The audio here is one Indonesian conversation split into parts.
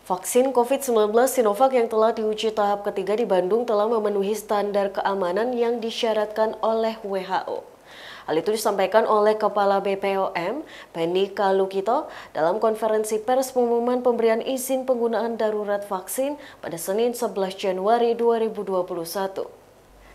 Vaksin COVID-19 Sinovac yang telah diuji tahap ketiga di Bandung telah memenuhi standar keamanan yang disyaratkan oleh WHO. Hal itu disampaikan oleh Kepala BPOM, Penny Kalukito, dalam konferensi pers pengumuman pemberian izin penggunaan darurat vaksin pada Senin 11 Januari 2021.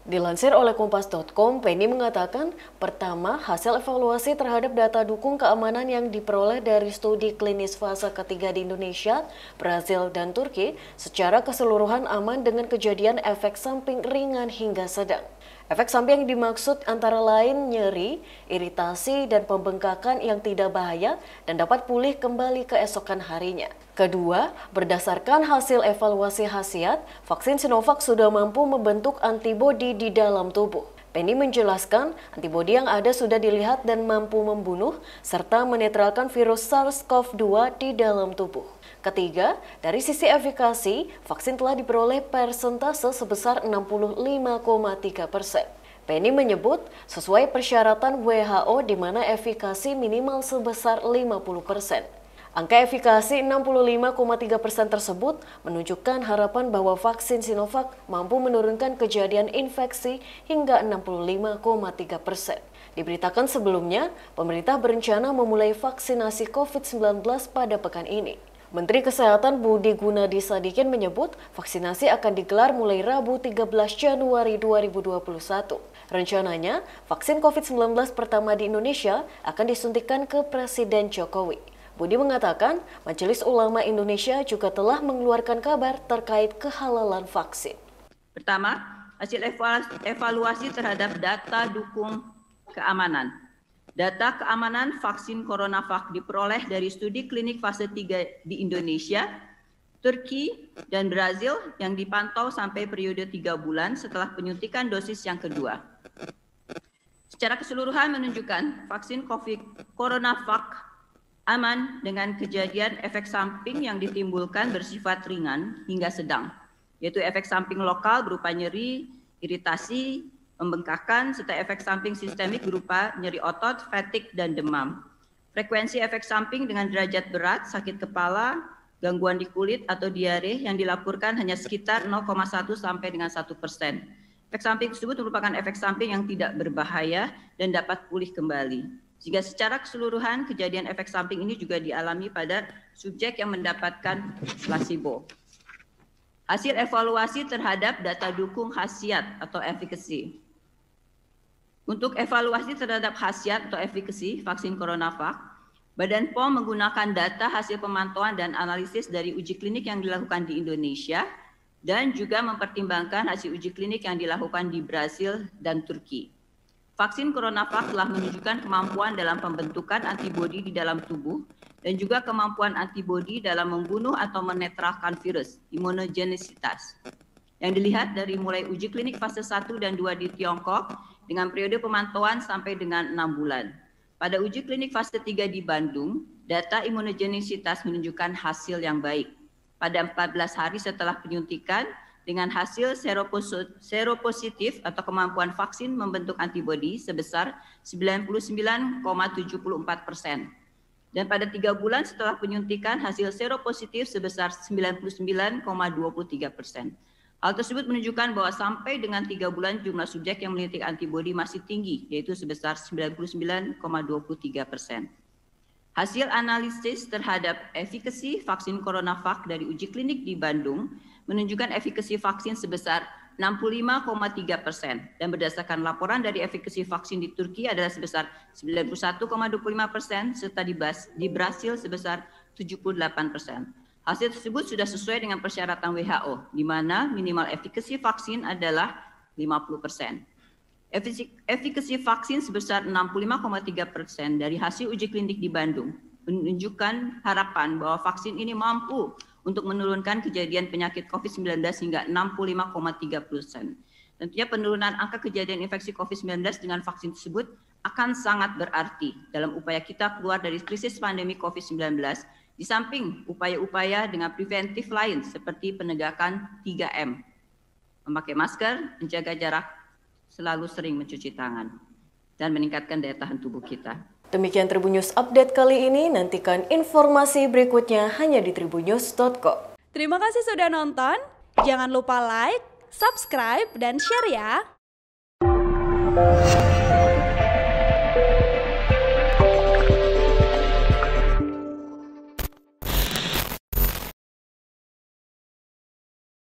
Dilansir oleh Kompas.com, Penny mengatakan, pertama, hasil evaluasi terhadap data dukung keamanan yang diperoleh dari studi klinis fase ketiga di Indonesia, Brazil, dan Turki secara keseluruhan aman dengan kejadian efek samping ringan hingga sedang. Efek samping yang dimaksud antara lain nyeri, iritasi, dan pembengkakan yang tidak bahaya dan dapat pulih kembali keesokan harinya. Kedua, berdasarkan hasil evaluasi khasiat, vaksin Sinovac sudah mampu membentuk antibodi di dalam tubuh. Penny menjelaskan, antibodi yang ada sudah dilihat dan mampu membunuh serta menetralkan virus SARS-CoV-2 di dalam tubuh. Ketiga, dari sisi efikasi, vaksin telah diperoleh persentase sebesar 65,3%. Penny menyebut, sesuai persyaratan WHO di mana efikasi minimal sebesar 50%. Angka efikasi 65,3% tersebut menunjukkan harapan bahwa vaksin Sinovac mampu menurunkan kejadian infeksi hingga 65,3%. Diberitakan sebelumnya, pemerintah berencana memulai vaksinasi COVID-19 pada pekan ini. Menteri Kesehatan Budi Gunadi Sadikin menyebut vaksinasi akan digelar mulai Rabu 13 Januari 2021. Rencananya, vaksin COVID-19 pertama di Indonesia akan disuntikan ke Presiden Jokowi. Budi mengatakan, Majelis Ulama Indonesia juga telah mengeluarkan kabar terkait kehalalan vaksin. Pertama, hasil evaluasi terhadap data dukung keamanan. Data keamanan vaksin CoronaVac diperoleh dari studi klinik fase 3 di Indonesia, Turki, dan Brazil yang dipantau sampai periode 3 bulan setelah penyuntikan dosis yang kedua. Secara keseluruhan menunjukkan vaksin CoronaVac aman dengan kejadian efek samping yang ditimbulkan bersifat ringan hingga sedang, yaitu efek samping lokal berupa nyeri, iritasi, pembengkakan, serta efek samping sistemik berupa nyeri otot, fatigue, dan demam. Frekuensi efek samping dengan derajat berat, sakit kepala, gangguan di kulit, atau diare yang dilaporkan hanya sekitar 0,1 sampai dengan 1%. Efek samping tersebut merupakan efek samping yang tidak berbahaya dan dapat pulih kembali. Sehingga secara keseluruhan kejadian efek samping ini juga dialami pada subjek yang mendapatkan placebo. Hasil evaluasi terhadap data dukung khasiat atau efficacy. Untuk evaluasi terhadap khasiat atau efficacy vaksin CoronaVac, Badan POM menggunakan data hasil pemantauan dan analisis dari uji klinik yang dilakukan di Indonesia dan juga mempertimbangkan hasil uji klinik yang dilakukan di Brazil dan Turki. Vaksin CoronaVac telah menunjukkan kemampuan dalam pembentukan antibodi di dalam tubuh dan juga kemampuan antibodi dalam membunuh atau menetralkan virus, imunogenisitas. Yang dilihat dari mulai uji klinik fase 1 dan 2 di Tiongkok dengan periode pemantauan sampai dengan 6 bulan. Pada uji klinik fase 3 di Bandung, data imunogenisitas menunjukkan hasil yang baik. Pada 14 hari setelah penyuntikan, dengan hasil seropositif atau kemampuan vaksin membentuk antibodi sebesar 99,74%. Dan pada 3 bulan setelah penyuntikan, hasil seropositif sebesar 99,23%. Hal tersebut menunjukkan bahwa sampai dengan 3 bulan jumlah subjek yang menyuntik antibodi masih tinggi, yaitu sebesar 99,23%. Hasil analisis terhadap efikasi vaksin CoronaVac dari uji klinik di Bandung menunjukkan efikasi vaksin sebesar 65,3% dan berdasarkan laporan dari efikasi vaksin di Turki adalah sebesar 91,25% serta di Brasil sebesar 78%. Hasil tersebut sudah sesuai dengan persyaratan WHO, di mana minimal efikasi vaksin adalah 50%. Efikasi vaksin sebesar 65,3% dari hasil uji klinik di Bandung menunjukkan harapan bahwa vaksin ini mampu untuk menurunkan kejadian penyakit COVID-19 hingga 65,3%. Tentunya penurunan angka kejadian infeksi COVID-19 dengan vaksin tersebut akan sangat berarti dalam upaya kita keluar dari krisis pandemi COVID-19, di samping upaya-upaya dengan preventif lain seperti penegakan 3M, memakai masker, menjaga jarak, selalu sering mencuci tangan, dan meningkatkan daya tahan tubuh kita. Demikian Tribun News Update kali ini, nantikan informasi berikutnya hanya di tribunnews.co. Terima kasih sudah nonton. Jangan lupa like, subscribe, dan share ya.